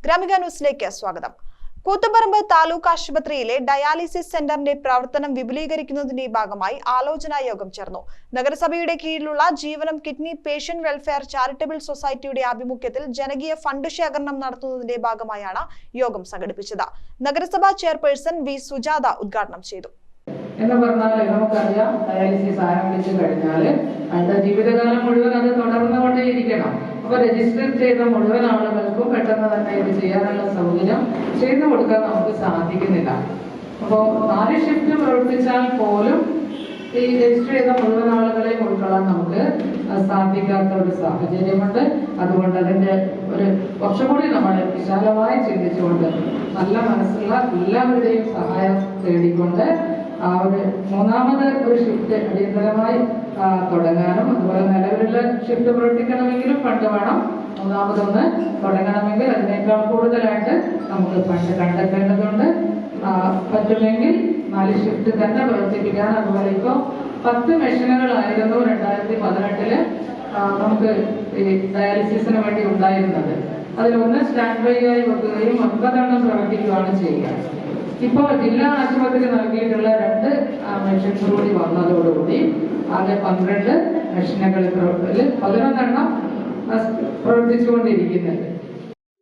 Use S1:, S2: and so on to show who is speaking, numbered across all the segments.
S1: ഗ്രാമിക ന്യൂസിലേക്ക് സ്വാഗതം. കൂത്തുപറമ്പ് താലൂക്ക് ആശുപത്രിയിലെ ഡയാലിസിസ് സെന്ററിന്റെ പ്രവർത്തനം വിപുലീകരിക്കുന്നതിന്റെ ഭാഗമായി ആലോചനാ യോഗം ചേർന്നു. നഗരസഭയുടെ കീഴിലുള്ള ജീവനം കിഡ്നി പേഷ്യന്റ് വെൽഫെയർ ചാരിറ്റബിൾ സൊസൈറ്റിയുടെ ആഭിമുഖ്യത്തിൽ ജനകീയ ഫണ്ട് ശേഖരണം നടത്തുന്നതിന്റെ ഭാഗമായാണ് യോഗം സംഘടിപ്പിച്ചത്. നഗരസഭാ ചെയർപേഴ്സൺ വി സുജാത ഉദ്ഘാടനം ചെയ്തു.
S2: എന്ന് പറഞ്ഞാൽ നമുക്കറിയാം, ഡയാലിസിസ് ആരംഭിച്ചു കഴിഞ്ഞാൽ അതിന്റെ ജീവിതകാലം മുഴുവൻ അത് തുടർന്നുകൊണ്ടേയിരിക്കണം. അപ്പൊ രജിസ്റ്റർ ചെയ്ത മുഴുവൻ ആളുകൾക്കും പെട്ടെന്ന് തന്നെ ഇത് ചെയ്യാനുള്ള സൗകര്യം ചെയ്തു കൊടുക്കാൻ നമുക്ക് സാധിക്കുന്നില്ല. അപ്പോൾ 4 ഷിഫ്റ്റ് പ്രവർത്തിച്ചാൽ പോലും ഈ രജിസ്റ്റർ ചെയ്ത മുഴുവൻ ആളുകളെയും ഉൾക്കൊള്ളാൻ നമുക്ക് സാധിക്കാത്ത ഒരു സാഹചര്യമുണ്ട്. അതുകൊണ്ട് അതിന്റെ ഒരു കുറച്ചുകൂടി നമ്മൾ വിശാലമായി ചിന്തിച്ചുകൊണ്ട് നല്ല മനസ്സുള്ള എല്ലാവരുടെയും സഹായം തേടിക്കൊണ്ട് ആ ഒരു 3ാമത് ഒരു ഷിഫ്റ്റ് അടിയന്തരമായി തുടങ്ങാനും, അതുപോലെ നിലവിലുള്ള ഷിഫ്റ്റ് പ്രവർത്തിക്കണമെങ്കിലും ഫണ്ട് വേണം. 3ാമതൊന്ന് തുടങ്ങണമെങ്കിൽ അതിനേക്കാൾ കൂടുതലായിട്ട് നമുക്ക് ഫണ്ട് കണ്ടെത്തേണ്ടതുണ്ട്. പറ്റുമെങ്കിൽ 4 ഷിഫ്റ്റ് തന്നെ പ്രവർത്തിപ്പിക്കാൻ. അതുപോലെ ഇപ്പോൾ 10 മെഷീനുകളായിരുന്നു 2018 നമുക്ക് ഈ ഡയാലിസിസിന് വേണ്ടി ഉണ്ടായിരുന്നത്. അതിലൊന്ന് സ്റ്റാൻഡ് ബൈ ആയി വെക്കുകയും 9 എണ്ണം പ്രവർത്തിക്കുകയാണ് ചെയ്യുക. ഇപ്പോൾ ജില്ലാ ആശുപത്രി നൽകിയിട്ടുള്ള 2 മെഷീൻസ് കൂടി വന്നതോടുകൂടി ആകെ 12 മെഷീനുകൾ 11 എണ്ണം പ്രവർത്തിച്ചുകൊണ്ടിരിക്കുന്നുണ്ട്.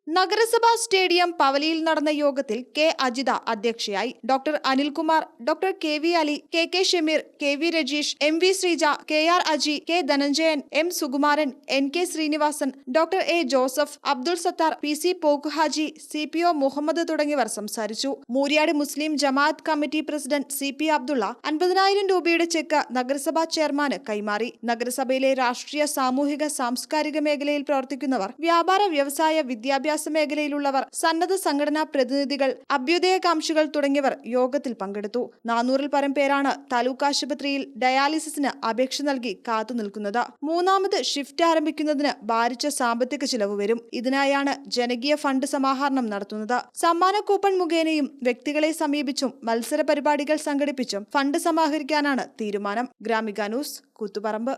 S1: നഗരസഭാ സ്റ്റേഡിയം പവലിയിൽ നടന്ന യോഗത്തിൽ കെ അജിത അധ്യക്ഷയായി. Doctor Anilkumar, doctor K V Ali, K Shameer, K V Rajeesh, M V Sreeja, K R Aji, K Dhananjayan, M Sukumaran, N K Sreenivasan, doctor A Joseph, Abdul Sathar, P C Pokkuhaji, C P O Muhammad തുടങ്ങിയവർ സംസാരിച്ചു. Mooriyad Muslim Jamaath committee president C P Abdulla 50,000 രൂപയുടെ ചെക്ക് നഗരസഭാ ചെയർമാന് കൈമാറി. നഗരസഭയിലെ രാഷ്ട്രീയ, സാമൂഹിക, സാംസ്കാരിക മേഖലയിൽ പ്രവർത്തിക്കുന്നവർ, വ്യാപാര, വ്യവസായ, വിദ്യാഭ്യാസ മേഖലയിലുള്ളവർ, സന്നദ്ധ സംഘടനാ പ്രതിനിധികൾ, അഭ്യുദയകാംക്ഷികൾ തുടങ്ങിയവർ യോഗത്തിൽ പങ്കെടുത്തു. 400-ൽ പരം പേരാണ് താലൂക്ക് ആശുപത്രിയിൽ ഡയാലിസിസിന് അപേക്ഷ നൽകി കാത്തുനിൽക്കുന്നത്. 3ാമത് ഷിഫ്റ്റ് ആരംഭിക്കുന്നതിന് ഭാരിച്ച സാമ്പത്തിക ചിലവ് വരും. ഇതിനായാണ് ജനകീയ ഫണ്ട് സമാഹരണം നടത്തുന്നത്. സമ്മാന കൂപ്പൺ മുഖേനയും വ്യക്തികളെ സമീപിച്ചും മത്സര പരിപാടികൾ സംഘടിപ്പിച്ചും ഫണ്ട് സമാഹരിക്കാനാണ് തീരുമാനം. ഗ്രാമിക ന്യൂസ്, കൂത്തുപറമ്പ്.